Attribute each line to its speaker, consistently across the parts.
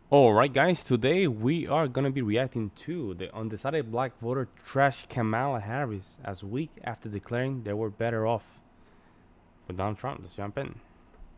Speaker 1: Alright guys, today we are gonna be reacting to the undecided black voter trashed Kamala Harris as week after declaring they were better off with Donald Trump. Let's jump in.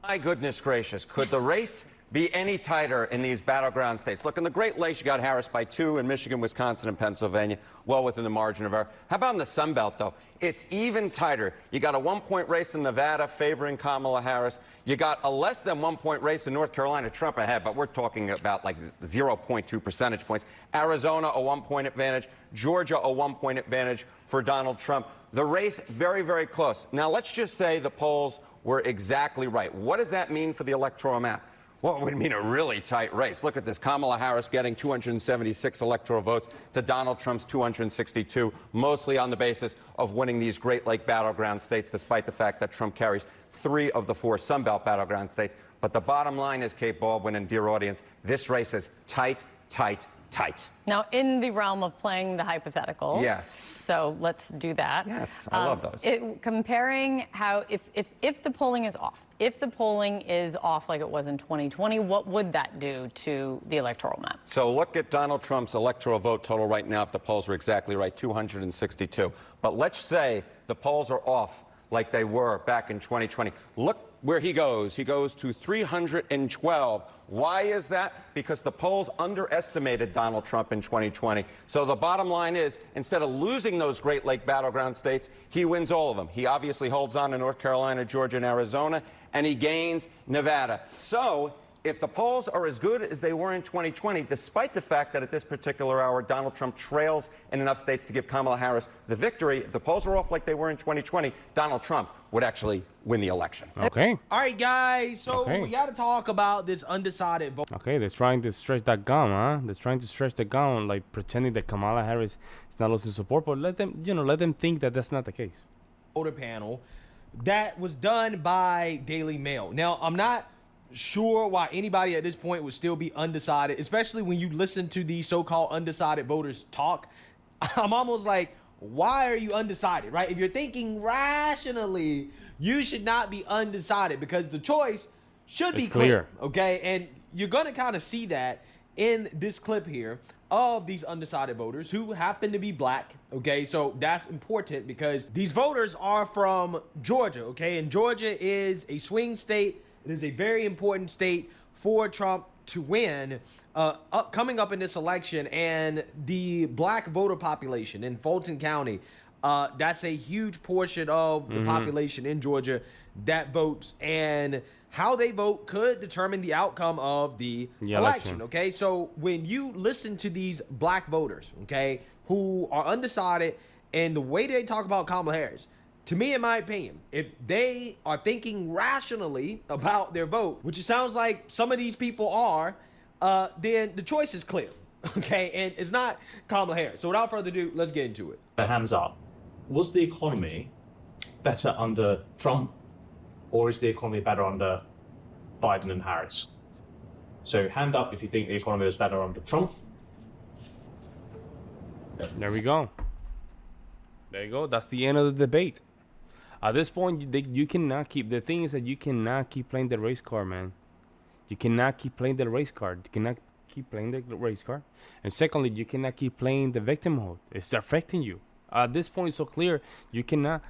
Speaker 2: My goodness gracious, could the race be any tighter in these battleground states? Look, in the Great Lakes, you got Harris by 2 in Michigan, Wisconsin, and Pennsylvania, well within the margin of error. How about in the Sun Belt, though? It's even tighter. You got a 1-point race in Nevada favoring Kamala Harris. You got a less than 1-point race in North Carolina, Trump ahead, but we're talking about like 0.2 percentage points. Arizona, a 1-point advantage. Georgia, a 1-point advantage for Donald Trump. The race, very, very close. Now, let's just say the polls were exactly right. What does that mean for the electoral map? Well, it would mean a really tight race. Look at this. Kamala Harris getting 276 electoral votes to Donald Trump's 262, mostly on the basis of winning these Great Lake battleground states, despite the fact that Trump carries 3 of the 4 Sun Belt battleground states. But the bottom line is, Kate Baldwin and dear audience, this race is tight, tight, tight.
Speaker 3: Now, in the realm of playing the hypotheticals.
Speaker 2: Yes.
Speaker 3: So let's do that.
Speaker 2: Yes, I love those.
Speaker 3: Comparing how, if the polling is off, if the polling is off like it was in 2020, what would that do to the electoral map?
Speaker 2: So look at Donald Trump's electoral vote total right now, if the polls are exactly right, 262. But let's say the polls are off like they were back in 2020. Look where he goes. He goes to 312. Why is that? Because the polls underestimated Donald Trump in 2020. So the bottom line is, instead of losing those Great Lake battleground states, he wins all of them. He obviously holds on to North Carolina, Georgia, and Arizona, and he gains Nevada. So if the polls are as good as they were in 2020, despite the fact that at this particular hour Donald Trump trails in enough states to give Kamala Harris the victory, if the polls are off like they were in 2020, Donald Trump would actually win the election.
Speaker 1: Okay.
Speaker 4: All right, guys. So
Speaker 1: Okay.
Speaker 4: we got to talk about this undecided vote.
Speaker 1: Okay, they're trying to stretch that gun, huh? They're trying to stretch the gun, like pretending that Kamala Harris is not losing support, but let them think that that's not the case.
Speaker 4: Voter panel that was done by Daily Mail. Now, I'm not sure why anybody at this point would still be undecided, especially when you listen to these so-called undecided voters talk. I'm almost like, why are you undecided, right? If you're thinking rationally, you should not be undecided because the choice should be clear, okay? And you're going to kind of see that in this clip here of these undecided voters who happen to be black, okay? So that's important because these voters are from Georgia, okay? And Georgia is a swing state. It is a very important state for Trump to win coming up in this election. And the black voter population in Fulton County, that's a huge portion of the population in Georgia that votes. And how they vote could determine the outcome of the election, okay? So when you listen to these black voters, okay, who are undecided and the way they talk about Kamala Harris, to me, in my opinion, if they are thinking rationally about their vote, which it sounds like some of these people are, then the choice is clear, okay? And it's not Kamala Harris. So without further ado, let's get into it.
Speaker 5: Hands up. Was the economy better under Trump, or is the economy better under Biden and Harris? So hand up if you think the economy was better under Trump.
Speaker 1: There we go. There you go. That's the end of the debate. At this point, you cannot keep... The thing is that you cannot keep playing the race card, man. You cannot keep playing the race card. You cannot keep playing the race card. And secondly, you cannot keep playing the victim mode. It's affecting you. At this point, it's so clear. You cannot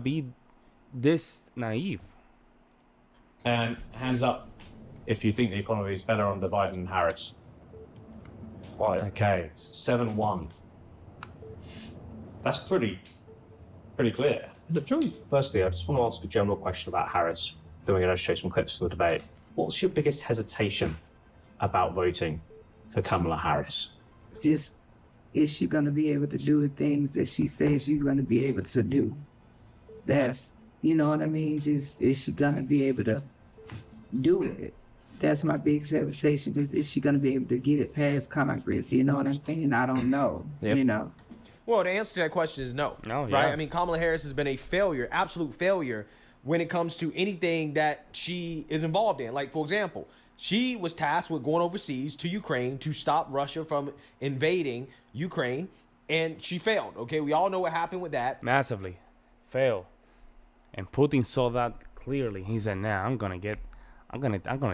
Speaker 1: be this naive.
Speaker 5: And hands up if you think the economy is better under Biden and Harris. Right. Okay, 7-1. That's pretty clear. Firstly, I just want to ask a general question about Harris. Then we're going to show some clips for the debate. What's your biggest hesitation about voting for Kamala Harris?
Speaker 6: Just, is she going to be able to do the things that she says she's going to be able to do? That's, you know what I mean? Just, is she going to be able to do it? That's my biggest hesitation. Just, is she going to be able to get it past Congress? You know what I'm saying? I don't know, you know.
Speaker 4: Well, the answer to that question is no.
Speaker 1: No,
Speaker 4: right?
Speaker 1: yeah.
Speaker 4: I mean, Kamala Harris has been a failure, absolute failure, when it comes to anything that she is involved in. Like, for example, she was tasked with going overseas to Ukraine to stop Russia from invading Ukraine, and she failed. Okay, we all know what happened with that.
Speaker 1: Massively. Fail. And Putin saw that clearly. He said, nah, I'm gonna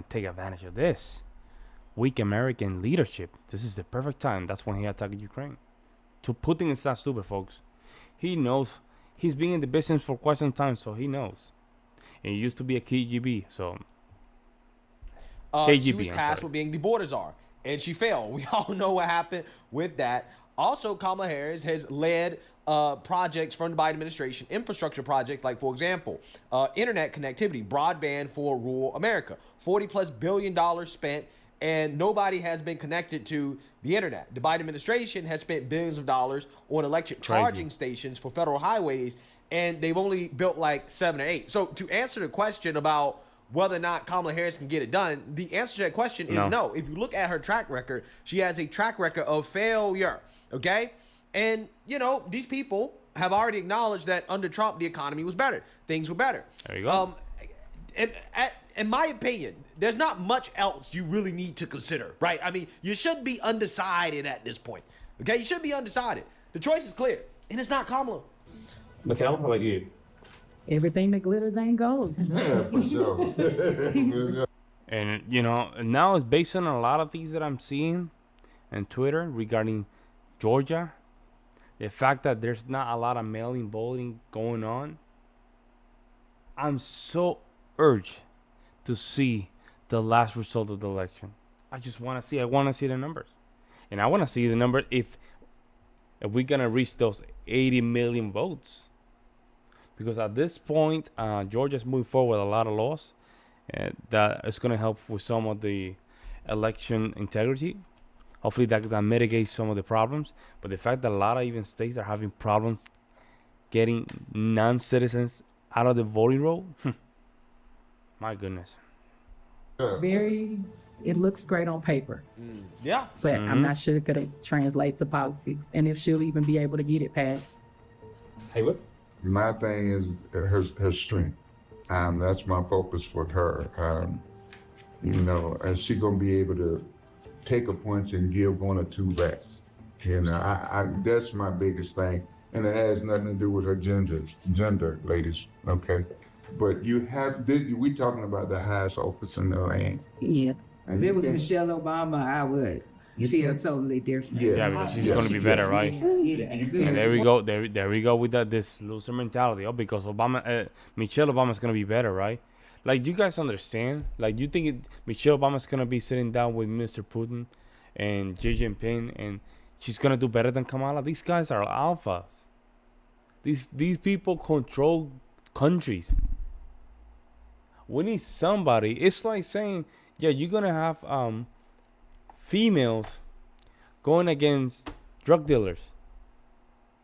Speaker 1: take advantage of this. weak American leadership. This is the perfect time. That's when he attacked Ukraine. To Putin is not stupid, folks. He knows. He's been in the business for quite some time, so he knows. And he used to be a KGB, so
Speaker 4: She was
Speaker 1: I'm
Speaker 4: tasked
Speaker 1: sorry.
Speaker 4: with being the border czar, and she failed. We all know what happened with that. Also, Kamala Harris has led projects from the Biden administration, infrastructure projects like, for example, internet connectivity, broadband for rural America, $40+ billion spent, and nobody has been connected to the internet. The Biden administration has spent billions of dollars on electric charging stations for federal highways, and they've only built like 7 or 8. So to answer the question about whether or not Kamala Harris can get it done, the answer to that question is no. If you look at her track record, she has a track record of failure, okay? And, you know, these people have already acknowledged that under Trump, the economy was better. Things were better.
Speaker 1: There you go.
Speaker 4: In my opinion, there's not much else you really need to consider, right? I mean, you should be undecided at this point, okay? You should be undecided. The choice is clear, and it's not Kamala.
Speaker 5: Mikhail, how about you?
Speaker 6: Everything that glitters ain't gold.
Speaker 1: And, you know, now it's based on a lot of things that I'm seeing on Twitter regarding Georgia. The fact that there's not a lot of mail-in voting going on. I'm so urged to see the last result of the election. I want to see the numbers. And I want to see the number if we're going to reach those 80 million votes. Because at this point, Georgia's moving forward with a lot of laws that is going to help with some of the election integrity. Hopefully that mitigates some of the problems. But the fact that a lot of even states are having problems getting non-citizens out of the voting roll, my goodness.
Speaker 6: It looks great on paper,
Speaker 4: Yeah.
Speaker 6: but I'm not sure it could translate to politics, and if she'll even be able to get it passed.
Speaker 5: Haywood?
Speaker 7: My thing is her strength. That's my focus with her. You know, and she gonna be able to take a punch and give one or two backs. You know, I that's my biggest thing, and it has nothing to do with her gender, ladies. Okay, but we talking about the highest office in the land.
Speaker 6: Yeah.
Speaker 7: And
Speaker 6: If it
Speaker 7: you
Speaker 6: was
Speaker 7: can't-
Speaker 6: Michelle Obama, I would feel totally different.
Speaker 1: Yeah, because she's going to be better, right? And there we go. There we go with this loser mentality. Oh, because Michelle Obama's gonna be better, right? Like, do you guys understand? Like, do you think Michelle Obama's gonna be sitting down with Mr. Putin and Xi Jinping, and she's gonna do better than Kamala? These guys are alphas. These people control countries. We need somebody. It's like saying, yeah, you're gonna have females going against drug dealers.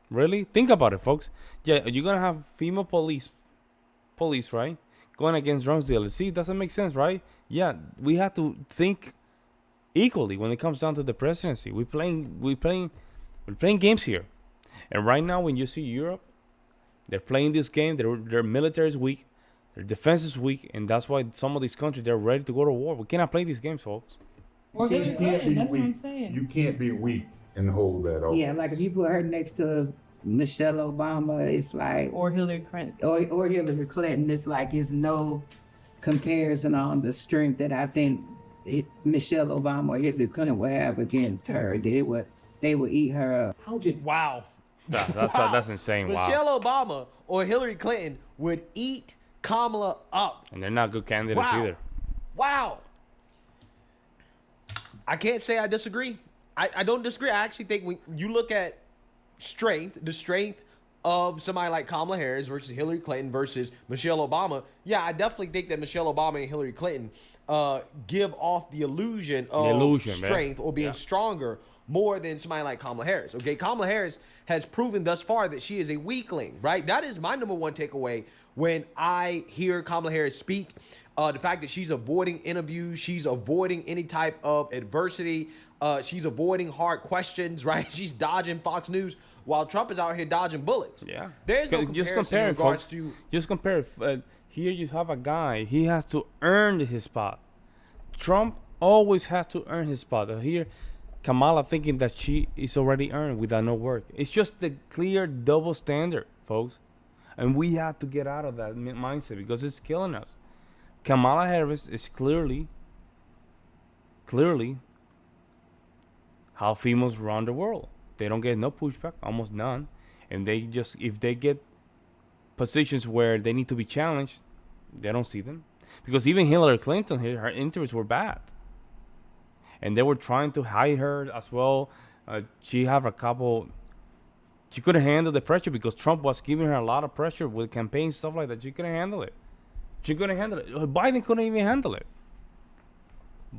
Speaker 1: Really? Think about it, folks. Yeah, you're gonna have female police, right? Going against drug dealers. See, doesn't make sense, right? Yeah, we have to think equally when it comes down to the presidency. We're playing games here. And right now, when you see Europe, they're playing this game. Their military is weak, their defense is weak, and that's why some of these countries, they're ready to go to war. We cannot play these games, folks.
Speaker 7: You can't be weak. You can't be weak and hold that off.
Speaker 6: Yeah, like if you put her next to Michelle Obama, it's like,
Speaker 8: Or Hillary Clinton.
Speaker 6: or Hillary Clinton, it's like it's no comparison on the strength that I think Michelle Obama or Hillary Clinton would have against her. They would eat her up.
Speaker 4: Wow.
Speaker 1: That's insane. Wow.
Speaker 4: Michelle Obama or Hillary Clinton would eat Kamala up.
Speaker 1: And they're not good candidates
Speaker 4: Wow.
Speaker 1: either.
Speaker 4: Wow. I can't say I disagree. I don't disagree. I actually think when you look at the strength of somebody like Kamala Harris versus Hillary Clinton versus Michelle Obama, yeah, I definitely think that Michelle Obama and Hillary Clinton give off the illusion of strength or being stronger more than somebody like Kamala Harris. Okay, Kamala Harris has proven thus far that she is a weakling, right? That is my number one takeaway when I hear Kamala Harris speak. The fact that she's avoiding interviews, she's avoiding any type of adversity, she's avoiding hard questions, right? She's dodging Fox News while Trump is out here dodging bullets.
Speaker 1: Yeah.
Speaker 4: There's no comparison in regards to...
Speaker 1: Just compare. Here you have a guy. He has to earn his spot. Trump always has to earn his spot. Here, Kamala thinking that she is already earned without no work. It's just the clear double standard, folks. And we have to get out of that mindset because it's killing us. Kamala Harris is clearly clearly how females run the world. They don't get no pushback, almost none. And they just, if they get positions where they need to be challenged, they don't see them. Because even Hillary Clinton, her interviews were bad. And they were trying to hide her as well. She couldn't handle the pressure because Trump was giving her a lot of pressure with campaigns, stuff like that. She couldn't handle it. Biden couldn't even handle it.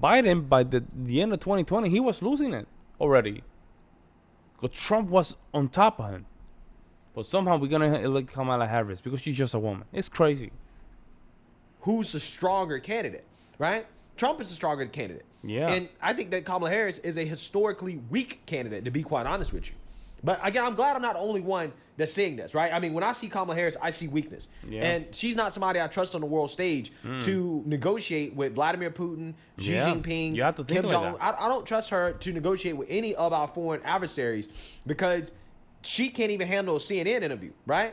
Speaker 1: Biden, by the end of 2020, he was losing it already. Because Trump was on top of him. But somehow we're going to elect Kamala Harris because she's just a woman. It's crazy.
Speaker 4: Who's the stronger candidate, right? Trump is the stronger candidate.
Speaker 1: Yeah.
Speaker 4: And I think that Kamala Harris is a historically weak candidate, to be quite honest with you. But again, I'm glad I'm not the only one that's saying this, right? I mean, when I see Kamala Harris, I see weakness. Yeah. And she's not somebody I trust on the world stage to negotiate with Vladimir Putin, Xi Jinping,
Speaker 1: you have to think
Speaker 4: Kim Jong-un.
Speaker 1: like
Speaker 4: I don't trust her to negotiate with any of our foreign adversaries because she can't even handle a CNN interview, right?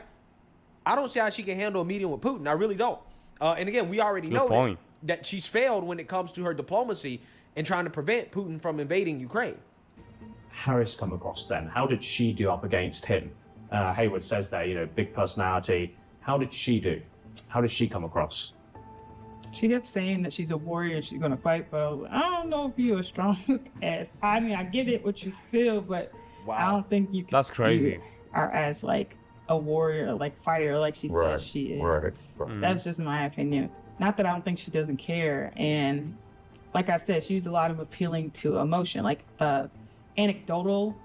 Speaker 4: I don't see how she can handle a meeting with Putin. I really don't. And again, we already know that she's failed when it comes to her diplomacy and trying to prevent Putin from invading Ukraine.
Speaker 5: Harris come across then? How did she do up against him? Hayward says that, big personality. How did she do? How did she come across?
Speaker 8: She kept saying that she's a warrior, she's going to fight, but I don't know if you're as strong as, I mean, I get it, what you feel, but I don't think you
Speaker 1: That's crazy.
Speaker 8: are as like a warrior, like fighter, like she says she is.
Speaker 7: Right.
Speaker 8: That's just my opinion. Not that I don't think she doesn't care. And like I said, she used a lot of appealing to emotion, like anecdotal,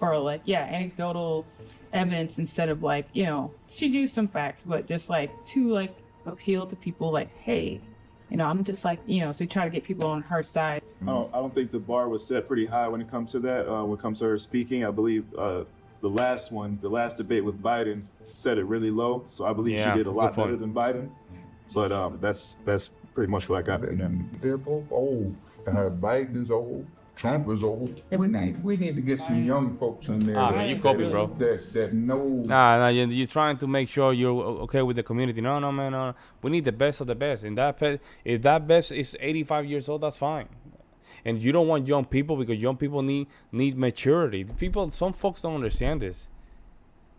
Speaker 8: anecdotal evidence instead of she used some facts, but just to appeal to people hey, I'm just to try to get people on her side.
Speaker 9: I don't think the bar was set pretty high when it comes to that. When it comes to her speaking, I believe the last debate with Biden set it really low. So I believe she did a lot better than Biden. But that's pretty much what I got.
Speaker 7: And they're both old. Biden is old. Trump is old. We need to get some young folks in there.
Speaker 1: Man, you copy, bro.
Speaker 7: That know.
Speaker 1: Nah, you're trying to make sure you're okay with the community. No, man, no. We need the best of the best. And if that best is 85 years old, that's fine. And you don't want young people because young people need maturity. Some folks don't understand this.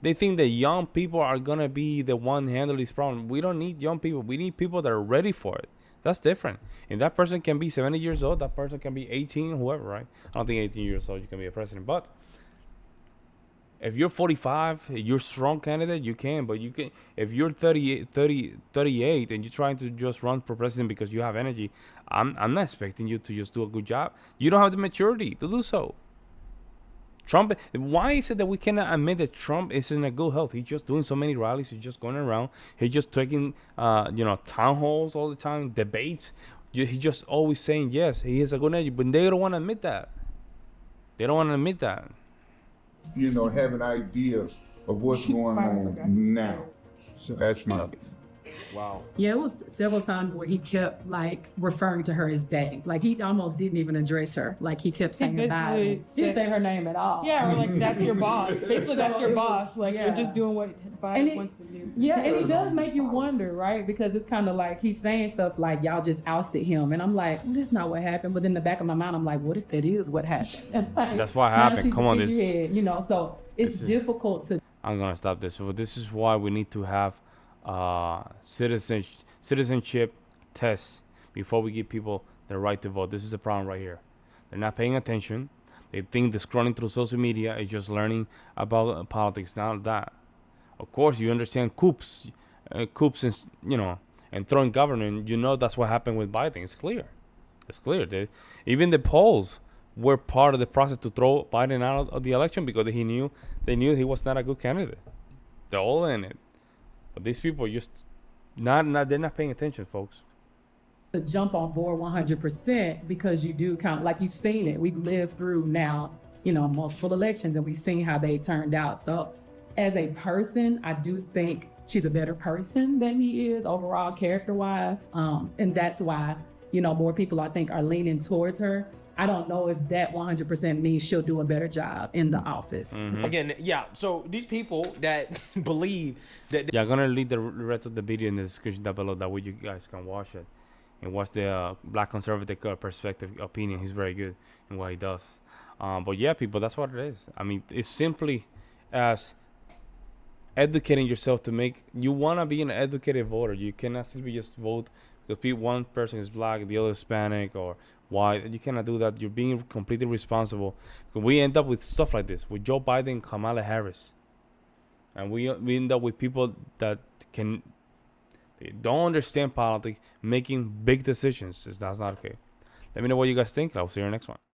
Speaker 1: They think that young people are gonna be the one handle this problem. We don't need young people. We need people that are ready for it. That's different. And that person can be 70 years old. That person can be 18, whoever, right? I don't think 18 years old you can be a president. But if you're 45, you're a strong candidate, you can. But you can. If you're 38 and you're trying to just run for president because you have energy, I'm not expecting you to just do a good job. You don't have the maturity to do so. Trump, why is it that we cannot admit that Trump is in a good health? He's just doing so many rallies. He's just going around. He's just taking, town halls all the time, debates. He's just always saying yes. He has a good energy, but they don't want to admit that.
Speaker 7: Have an idea of what's going on now. So that's my opinion.
Speaker 4: Wow.
Speaker 10: Yeah, it was several times where he kept referring to her as they. He almost didn't even address her. He kept saying about it. He didn't say her name at all.
Speaker 8: Yeah, or that's your boss. Basically, that's your boss. You're just doing what Biden wants to do.
Speaker 10: Yeah, and it does make you wonder, right? Because it's kind of he's saying stuff y'all just ousted him. And I'm that's not what happened. But in the back of my mind, I'm what if that is what happened?
Speaker 1: That's what happened. Come on,
Speaker 10: so it's difficult to.
Speaker 1: I'm going to stop this. So this is why we need to have citizenship tests before we give people the right to vote. This is the problem right here. They're not paying attention. They think the scrolling through social media is just learning about politics. Not that. Of course, you understand coups and throwing government. That's what happened with Biden. It's clear. Even the polls were part of the process to throw Biden out of the election because they knew he was not a good candidate. They're all in it. But these people just they're not paying attention, folks.
Speaker 10: To jump on board 100% because you do kind of you've seen it. We've lived through now, multiple elections and we've seen how they turned out. So as a person, I do think she's a better person than he is overall character-wise. And that's why, more people I think are leaning towards her. I don't know if that 100% means she'll do a better job in the office.
Speaker 1: Mm-hmm.
Speaker 4: Again, yeah. So these people that believe that...
Speaker 1: I'm going to leave the rest of the video in the description down below. That way you guys can watch it. and watch the black conservative perspective opinion. He's very good in what he does. But yeah, people, that's what it is. I mean, it's simply as educating yourself to make you want to be an educated voter. You cannot simply just vote because one person is black, the other Hispanic or white. You cannot do that. You're being completely responsible. We end up with stuff like this with Joe Biden and Kamala Harris, and we end up with people that they don't understand politics making big decisions. That's not okay. Let me know what you guys think. I'll see you in the next one.